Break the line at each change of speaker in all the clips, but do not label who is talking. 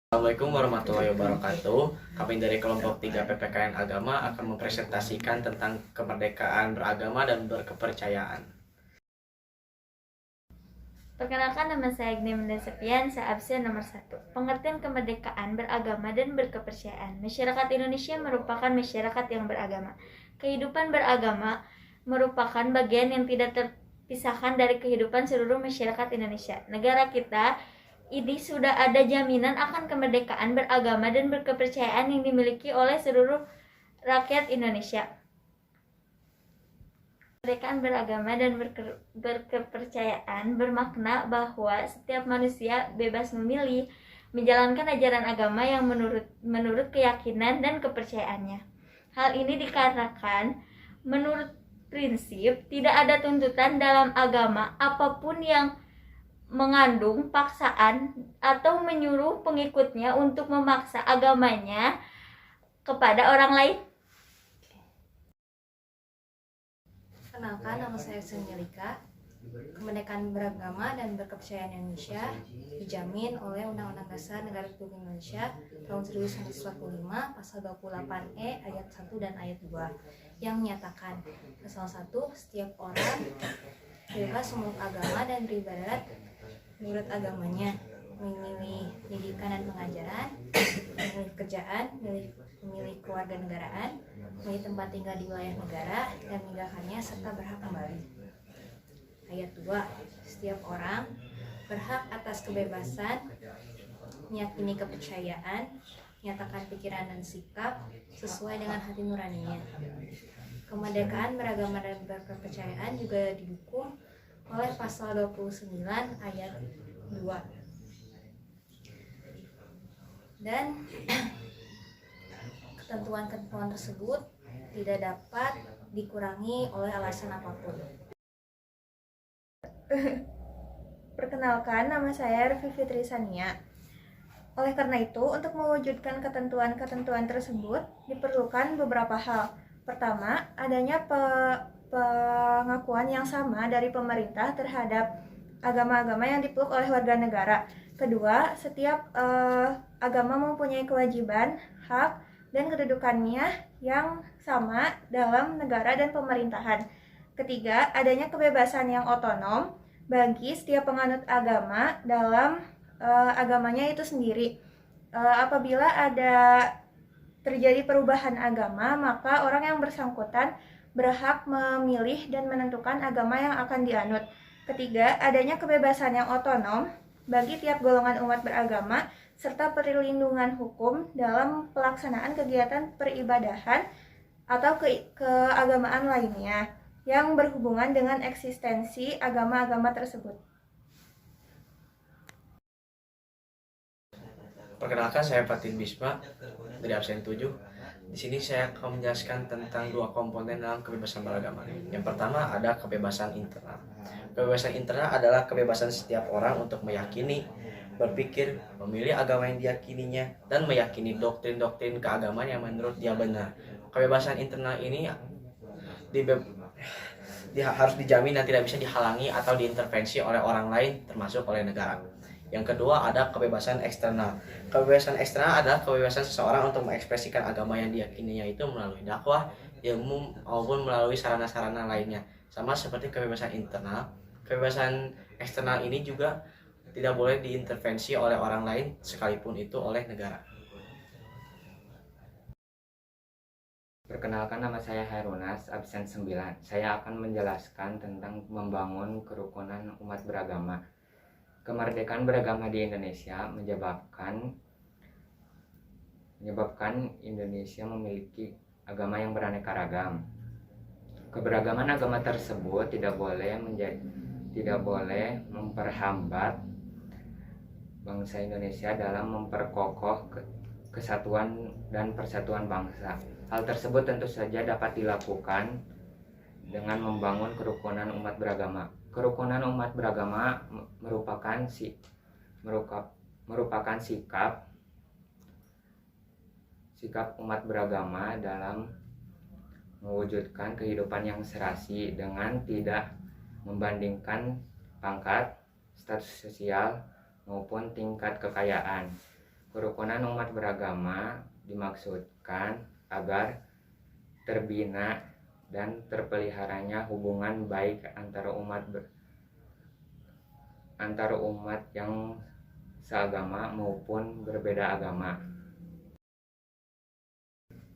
Assalamualaikum warahmatullahi wabarakatuh. Kami dari kelompok 3 PPKN Agama akan mempresentasikan tentang kemerdekaan beragama dan berkepercayaan.
Perkenalkan, nama saya Agnemenda Septian, absen nomor 1. Pengertian kemerdekaan beragama dan berkepercayaan. Masyarakat Indonesia merupakan masyarakat yang beragama. Kehidupan beragama merupakan bagian yang tidak terpisahkan dari kehidupan seluruh masyarakat Indonesia. Negara kita ini sudah ada jaminan akan kemerdekaan beragama dan berkepercayaan yang dimiliki oleh seluruh rakyat Indonesia. Kemerdekaan beragama dan berkepercayaan bermakna bahwa setiap manusia bebas memilih menjalankan ajaran agama yang menurut keyakinan dan kepercayaannya. Hal ini dikarenakan menurut prinsip tidak ada tuntutan dalam agama apapun yang mengandung paksaan atau menyuruh pengikutnya untuk memaksa agamanya kepada orang lain.
Kenalkan, nama saya Senjelika. Kemerdekaan beragama dan berkepercayaan Indonesia dijamin oleh Undang-Undang Dasar Negara Republik Indonesia tahun 1945 pasal 28E ayat 1 dan ayat 2 yang menyatakan pasal 1, setiap orang bebas memeluk agama dan beribadat menurut agamanya, memilih pendidikan dan pengajaran, memilih kerjaan, memilih keluarga negaraan, memilih tempat tinggal di wilayah negara, dan meninggalkannya serta berhak kembali. Ayat 2, setiap orang berhak atas kebebasan, meyakini kepercayaan, menyatakan pikiran dan sikap sesuai dengan hati nuraninya. Kemerdekaan beragama dan berkepercayaan juga didukung oleh pasal 29 ayat 2. Dan ketentuan-ketentuan tersebut tidak dapat dikurangi oleh alasan apapun.
Perkenalkan, nama saya Revi Fitri Sania. Oleh karena itu, untuk mewujudkan ketentuan-ketentuan tersebut diperlukan beberapa hal. Pertama, adanya pengakuan yang sama dari pemerintah terhadap agama-agama yang dipeluk oleh warga negara. Kedua, setiap agama mempunyai kewajiban, hak, dan kedudukannya yang sama dalam negara dan pemerintahan. Ketiga, adanya kebebasan yang otonom bagi setiap penganut agama dalam agamanya itu sendiri. Apabila ada terjadi perubahan agama, maka orang yang bersangkutan berhak memilih dan menentukan agama yang akan dianut. Ketiga, adanya kebebasan yang otonom bagi tiap golongan umat beragama serta perlindungan hukum dalam pelaksanaan kegiatan peribadahan atau keagamaan lainnya yang berhubungan dengan eksistensi agama-agama tersebut.
Perkenalkan, saya Fatin Bisma dari absen 7. Di sini saya akan menjelaskan tentang dua komponen dalam kebebasan beragama. Yang pertama ada kebebasan internal. Kebebasan internal adalah kebebasan setiap orang untuk meyakini, berpikir, memilih agama yang diyakininya, dan meyakini doktrin-doktrin keagamaan yang menurut dia benar. Kebebasan internal ini harus dijamin dan tidak bisa dihalangi atau diintervensi oleh orang lain, termasuk oleh negara. Yang kedua ada kebebasan eksternal. Kebebasan eksternal adalah kebebasan seseorang untuk mengekspresikan agama yang diyakininya itu melalui dakwah, ilmu, maupun melalui sarana-sarana lainnya. Sama seperti kebebasan internal, kebebasan eksternal ini juga tidak boleh diintervensi oleh orang lain sekalipun itu oleh negara.
Perkenalkan, nama saya Hairunas, absen 9. Saya akan menjelaskan tentang membangun kerukunan umat beragama. Kemerdekaan beragama di Indonesia menyebabkan Indonesia memiliki agama yang beraneka ragam. Keberagaman agama tersebut tidak boleh memperhambat bangsa Indonesia dalam memperkokoh kesatuan dan persatuan bangsa. Hal tersebut tentu saja dapat dilakukan dengan membangun kerukunan umat beragama. Kerukunan umat beragama merupakan sikap umat beragama dalam mewujudkan kehidupan yang serasi dengan tidak membandingkan pangkat, status sosial, maupun tingkat kekayaan. Kerukunan umat beragama dimaksudkan agar terbina dan terpeliharanya hubungan baik antara umat yang seagama maupun berbeda agama.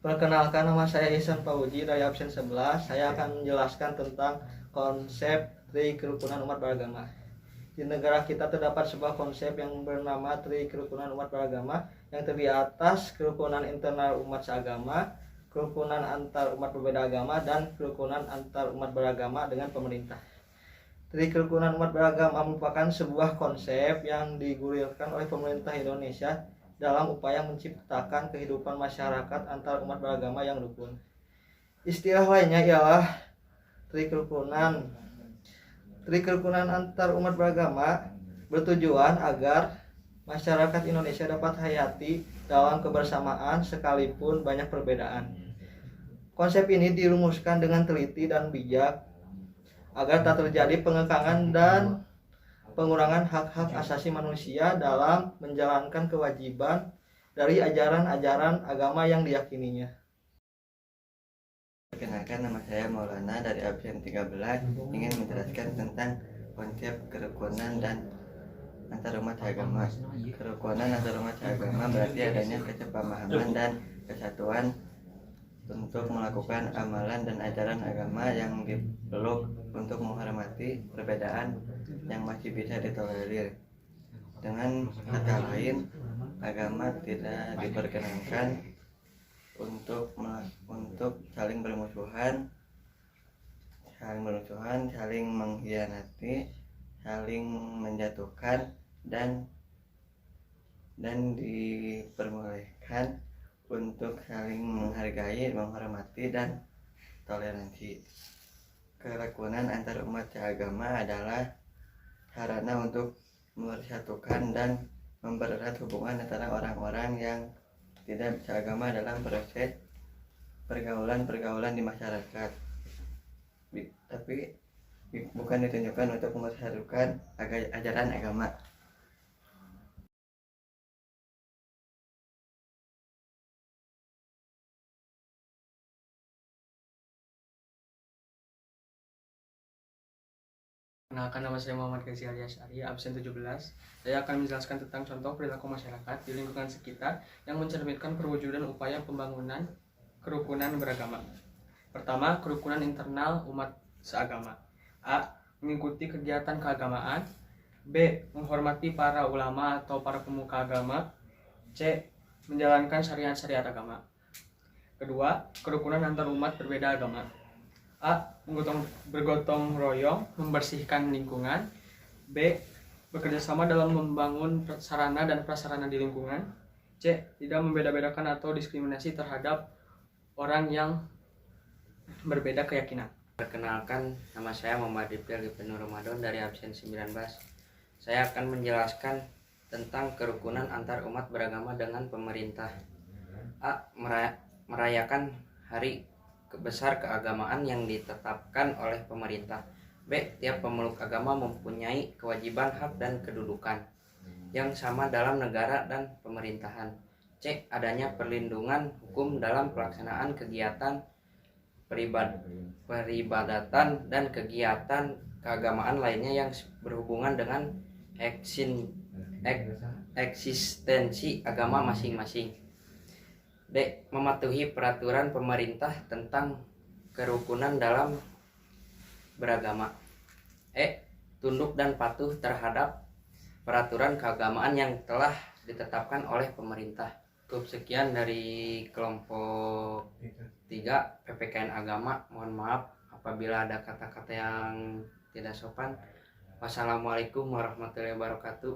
Perkenalkan, nama saya Ihsan Fauji dari absen 11. Saya akan menjelaskan tentang konsep Tri Kerukunan Umat Beragama. Di negara kita terdapat sebuah konsep yang bernama Tri Kerukunan Umat Beragama yang terdiri atas kerukunan internal umat seagama, kerukunan antar umat berbeda agama, dan kerukunan antar umat beragama dengan pemerintah. Tri Kerukunan Umat Beragama merupakan sebuah konsep yang digulirkan oleh pemerintah Indonesia dalam upaya menciptakan kehidupan masyarakat antar umat beragama yang rukun. Istilah lainnya ialah Tri Kerukunan. Tri Kerukunan antar umat beragama bertujuan agar masyarakat Indonesia dapat hayati dalam kebersamaan sekalipun banyak perbedaan. Konsep ini dirumuskan dengan teliti dan bijak agar tak terjadi pengekangan dan pengurangan hak-hak asasi manusia dalam menjalankan kewajiban dari ajaran-ajaran agama yang diyakininya.
Perkenalkan, nama saya Maulana dari absen 13, ingin menjelaskan tentang konsep kerukunan dan antarumat agama. Kerukunan antarumat agama berarti adanya kesepamahaman dan kesatuan untuk melakukan amalan dan ajaran agama yang dipeluk untuk menghormati perbedaan yang masih bisa ditolerir. Dengan kata lain, agama tidak diperkenankan untuk saling bermusuhan, saling mengkhianati, saling menjatuhkan, dan diperbolehkan untuk saling menghargai, menghormati, dan toleransi. Kerukunan antar umat seagama adalah sarana untuk mempersatukan dan mempererat hubungan antara orang-orang yang tidak seagama dalam proses pergaulan di masyarakat. Tapi bukan ditunjukkan untuk mempersatukan ajaran agama.
Kenalkan, nama saya Muhammad Gazi alias Ari, absen 17. Saya akan menjelaskan tentang contoh perilaku masyarakat di lingkungan sekitar yang mencerminkan perwujudan upaya pembangunan kerukunan beragama. Pertama, kerukunan internal umat seagama. A. Mengikuti kegiatan keagamaan. B. Menghormati para ulama atau para pemuka agama. C. Menjalankan syariat-syariat agama. Kedua, kerukunan antar umat berbeda agama. A. Bergotong royong membersihkan lingkungan. B. Bekerjasama dalam membangun sarana dan prasarana di lingkungan. C. Tidak membeda-bedakan atau diskriminasi terhadap orang yang berbeda keyakinan.
Perkenalkan, nama saya Muhammad Rifdal Nur Ramadan dari absen 19. Saya akan menjelaskan tentang kerukunan antar umat beragama dengan pemerintah. A. Merayakan hari besar keagamaan yang ditetapkan oleh pemerintah. B. Tiap pemeluk agama mempunyai kewajiban, hak, dan kedudukan yang sama dalam negara dan pemerintahan. C. Adanya perlindungan hukum dalam pelaksanaan kegiatan peribadatan dan kegiatan keagamaan lainnya yang berhubungan dengan eksistensi agama masing-masing. D. Mematuhi peraturan pemerintah tentang kerukunan dalam beragama. E. Tunduk dan patuh terhadap peraturan keagamaan yang telah ditetapkan oleh pemerintah. Cukup sekian dari kelompok 3 PPKN Agama. Mohon maaf apabila ada kata-kata yang tidak sopan. Wassalamualaikum warahmatullahi wabarakatuh.